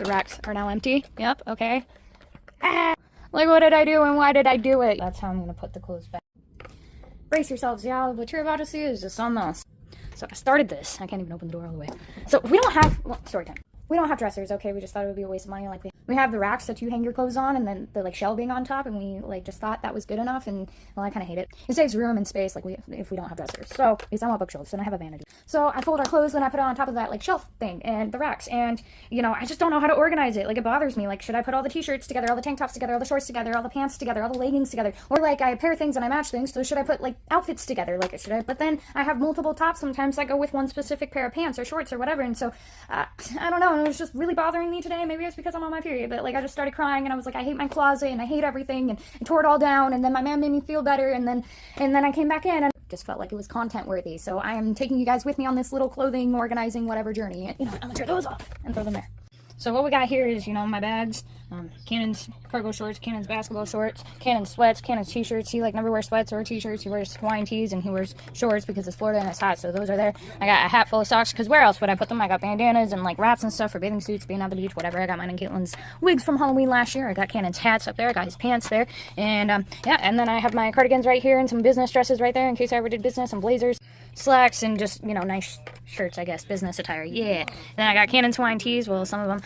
The racks are now empty. Yep, okay. Ah! Like, what did I do and why did I do it? That's how I'm gonna put the clothes back. Brace yourselves, y'all. What you're about to see is just something else. So I started this. I can't even open the door all the way. So we don't have, well, story time. We don't have dressers, okay? We just thought it would be a waste of money. Like, we have the racks that you hang your clothes on and then the, like, shelving on top, and we, like, just thought that was good enough, and, well, I kind of hate it. It saves room and space, like, if we don't have dressers. So, at least I want bookshelves, and I have a vanity. So, I fold our clothes, and I put it on top of that, like, shelf thing, and the racks, and, you know, I just don't know how to organize it. Like, it bothers me. Like, should I put all the t-shirts together, all the tank tops together, all the shorts together, all the pants together, all the leggings together? Or, like, I pair things and I match things, so should I put, like, outfits together? Like, should I? But then I have multiple tops sometimes that go with one specific pair of pants or shorts or whatever, and so, I don't know, and it was just really bothering me today. Maybe it's because I'm on my period, but, like, I just started crying, and I was like, I hate my closet, and I hate everything, and I tore it all down, and then my man made me feel better, and then I came back in, and just felt like it was content worthy. So I am taking you guys with me on this little clothing, organizing, whatever journey. And, you know, I'm gonna tear those off and throw them there. So what we got here is, you know, my bags, Cannon's cargo shorts, Cannon's basketball shorts, Cannon's sweats, Cannon's t-shirts. He, like, never wears sweats or t-shirts. He wears Hawaiian tees, and he wears shorts because it's Florida and it's hot, so those are there. I got a hat full of socks, because where else would I put them? I got bandanas and, like, wraps and stuff for bathing suits, being on the beach, whatever. I got mine and Caitlin's wigs from Halloween last year. I got Cannon's hats up there. I got his pants there. And, yeah, and then I have my cardigans right here and some business dresses right there in case I ever did business, and blazers, slacks, and just, you know, nice shirts, I guess, business attire, yeah. Then I got Cannon's Hawaiian tees, well, some of them,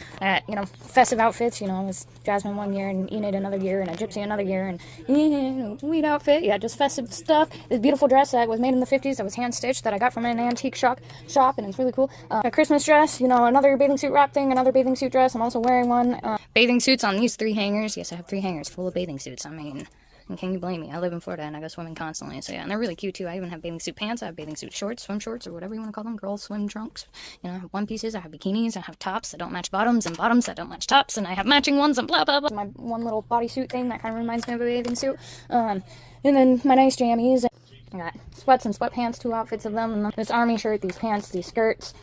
you know, festive outfits, you know, it was Jasmine one year, and Enid another year, and a Gypsy another year, and, you know, sweet outfit, yeah, just festive stuff. This beautiful dress that was made in the 50s, that was hand-stitched, that I got from an antique shop, and it's really cool. A Christmas dress, you know, another bathing suit wrap thing, another bathing suit dress, I'm also wearing one. Bathing suits on these 3 hangers, yes, I have 3 hangers full of bathing suits, I mean, and can you blame me? I live in Florida and I go swimming constantly, so yeah, and they're really cute too. I even have bathing suit pants, I have bathing suit shorts, swim shorts, or whatever you want to call them, girls swim trunks. You know, I have one pieces, I have bikinis, I have tops that don't match bottoms, and bottoms that don't match tops, and I have matching ones, and blah blah blah. My one little bodysuit thing that kind of reminds me of a bathing suit. And then my nice jammies. I got sweats and sweatpants, 2 outfits of them, and this army shirt, these pants, these skirts,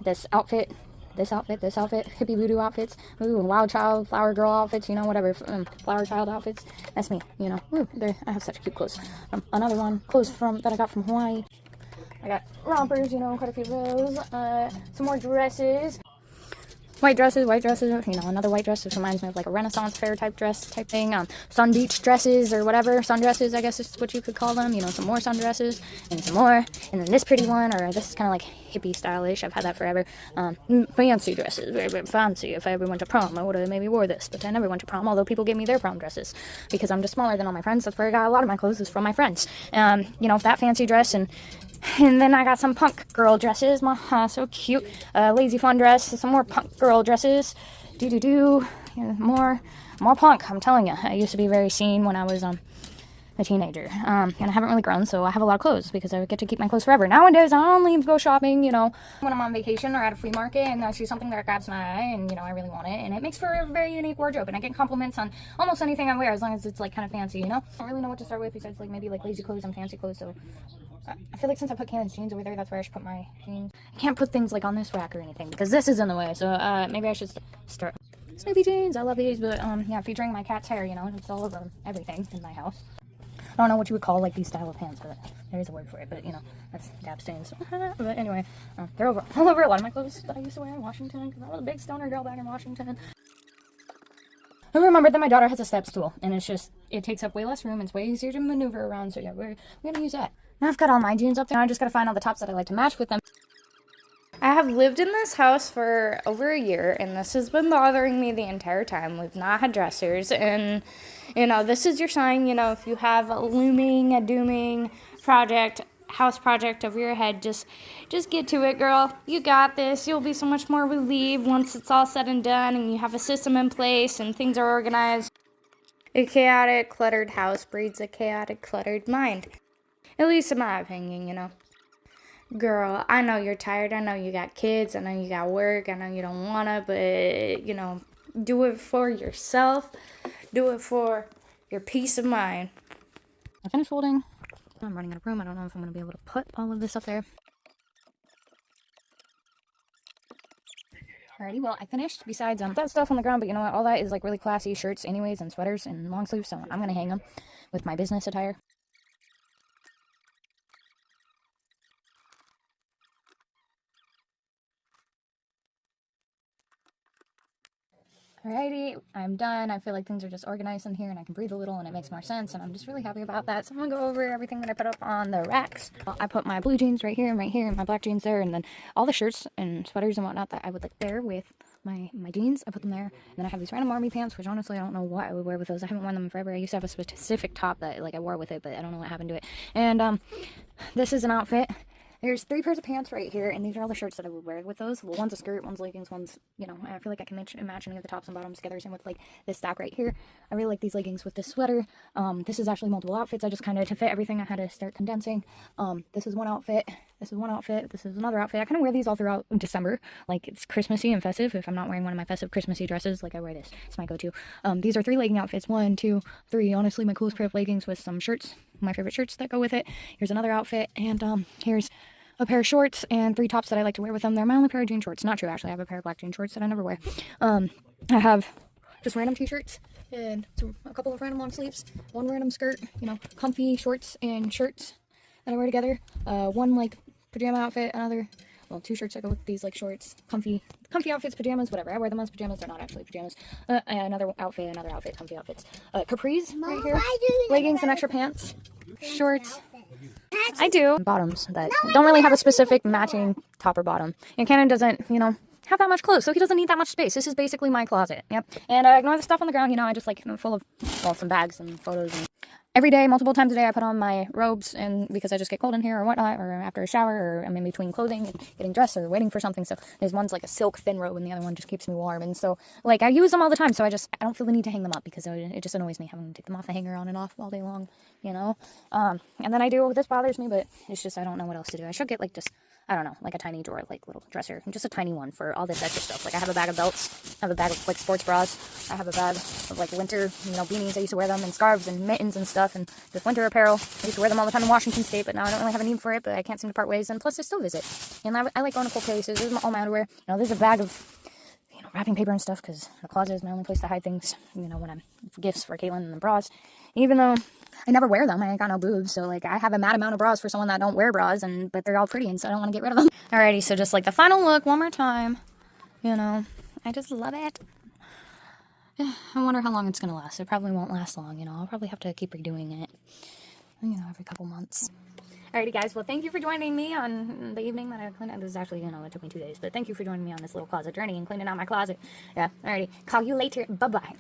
this outfit, hippie voodoo outfits, ooh, wild child, flower girl outfits, you know, whatever, flower child outfits. That's me, you know. Ooh, I have such cute clothes. Another one, clothes that I got from Hawaii. I got rompers, you know, quite a few of those. Some more dresses. White dresses, you know, another white dress. This reminds me of like a Renaissance fair type dress type thing. Sun beach dresses or whatever, sundresses, I guess is what you could call them. You know, some more sundresses and some more. And then this pretty one, or this is kind of like hippie stylish. I've had that forever. Fancy dresses, very, very fancy. If I ever went to prom, I would have maybe wore this, but I never went to prom, although people gave me their prom dresses because I'm just smaller than all my friends. That's where I got a lot of my clothes is from my friends. You know, that fancy dress, and then I got some punk girl dresses, so cute. Lazy fun dress, some more punk girl dresses. Yeah, more punk. I'm telling you, I used to be very seen when I was a teenager, and I haven't really grown, so I have a lot of clothes because I get to keep my clothes forever. Nowadays, I only go shopping, you know, when I'm on vacation or at a flea market, and I see something that grabs my eye, and, you know, I really want it, and it makes for a very unique wardrobe, and I get compliments on almost anything I wear as long as it's, like, kind of fancy, you know? I don't really know what to start with besides, like, maybe, like, lazy clothes and fancy clothes, so I feel like since I put Cannon's jeans over there, that's where I should put my jeans. I can't put things, like, on this rack or anything because this is in the way, so maybe I should start. Snoopy jeans, I love these, but, yeah, featuring my cat's hair, you know, it's all over everything in my house. I don't know what you would call, like, these style of pants, but there is a word for it, but, you know, that's Gap stains. But anyway, they're all over a lot of my clothes that I used to wear in Washington, because I was a big stoner girl back in Washington. I remembered that my daughter has a step stool, and it's just, it takes up way less room, it's way easier to maneuver around, so yeah, we're gonna use that. Now I've got all my jeans up there, I just gotta find all the tops that I like to match with them. I have lived in this house for over a year, and this has been bothering me the entire time. We've not had dressers, and, you know, this is your sign, you know, if you have a dooming house project over your head, just get to it, girl. You got this. You'll be so much more relieved once it's all said and done, and you have a system in place, and things are organized. A chaotic, cluttered house breeds a chaotic, cluttered mind. At least in my opinion, you know. Girl, I know you're tired, I know you got kids, I know you got work, I know you don't wanna, but, you know, do it for yourself, do it for your peace of mind. I finished folding. I'm running out of room, I don't know if I'm gonna be able to put all of this up there. Alrighty, well, I finished, besides that stuff on the ground, but you know what, all that is like really classy shirts anyways, and sweaters, and long sleeves, so I'm gonna hang them with my business attire. Alrighty, I'm done. I feel like things are just organized in here and I can breathe a little and it makes more sense, and I'm just really happy about that. So I'm gonna go over everything that I put up on the racks. I put my blue jeans right here, and my black jeans there, and then all the shirts and sweaters and whatnot that I would like wear with my jeans, I put them there. And then I have these random army pants, which honestly I don't know what I would wear with those. I haven't worn them forever. I used to have a specific top that like I wore with it, but I don't know what happened to it. And this is an outfit. There's 3 pairs of pants right here, and these are all the shirts that I would wear with those. Well, one's a skirt, one's leggings, one's, you know, I feel like I can match any of the tops and bottoms together. Same with, like, this stack right here. I really like these leggings with this sweater. This is actually multiple outfits. I just kind of, to fit everything, I had to start condensing. This is one outfit. This is one outfit. This is another outfit. I kind of wear these all throughout December. Like, it's Christmassy and festive. If I'm not wearing one of my festive Christmassy dresses, like, I wear this. It's my go-to. These are 3 legging outfits. 1, 2, 3. Honestly, my coolest pair of leggings with some shirts. My favorite shirts that go with it. Here's another outfit. And, here's a pair of shorts and 3 tops that I like to wear with them. They're my only pair of jean shorts. Not true, actually. I have a pair of black jean shorts that I never wear. I have just random t-shirts and a couple of random long sleeves, 1 random skirt, you know, comfy shorts and shirts that I wear together. 1 like pajama outfit, another, well, 2 shirts that go with these like shorts, comfy outfits, pajamas, whatever. I wear them as pajamas. They're not actually pajamas. Another outfit, comfy outfits. Capris right here, leggings and extra pants, shorts. I do bottoms that don't really have a specific matching top or bottom. And Cannon doesn't, you know, have that much clothes, so he doesn't need that much space. This is basically my closet. Yep. And ignore the stuff on the ground. You know, I just like full of, well, some bags and photos. And every day, multiple times a day, I put on my robes, and because I just get cold in here or whatnot, or after a shower, or I'm in between clothing and getting dressed or waiting for something. So there's one's like a silk thin robe, and the other one just keeps me warm. And so, like, I use them all the time, so I don't feel the need to hang them up because it just annoys me having to take them off the hanger on and off all day long, you know. And then I do, this bothers me, but it's just I don't know what else to do. I should get like just, I don't know, like a tiny drawer, like little dresser, just a tiny one for all this extra stuff. Like I have a bag of belts, I have a bag of like sports bras, I have a bag of like winter, you know, beanies. I used to wear them, and scarves and mittens and stuff, and just winter apparel. I used to wear them all the time in Washington State, but now I don't really have a need for it, but I can't seem to part ways. And plus I still visit, and I like going to cool places. This is all my underwear. You know, there's a bag of, you know, wrapping paper and stuff, because the closet is my only place to hide things, you know, when I'm gifts for Caitlin and the bras. Even though I never wear them, I ain't got no boobs, so like I have a mad amount of bras for someone that don't wear bras, but they're all pretty, and so I don't want to get rid of them. Alrighty, so just like the final look one more time, you know, I just love it. I wonder how long it's gonna last. It probably won't last long, you know. I'll probably have to keep redoing it, you know, every couple months. Alrighty guys, well thank you for joining me on the evening that I cleaned out. This is actually, you know, it took me 2 days, but thank you for joining me on this little closet journey and cleaning out my closet. Yeah, alrighty, call you later, bye-bye.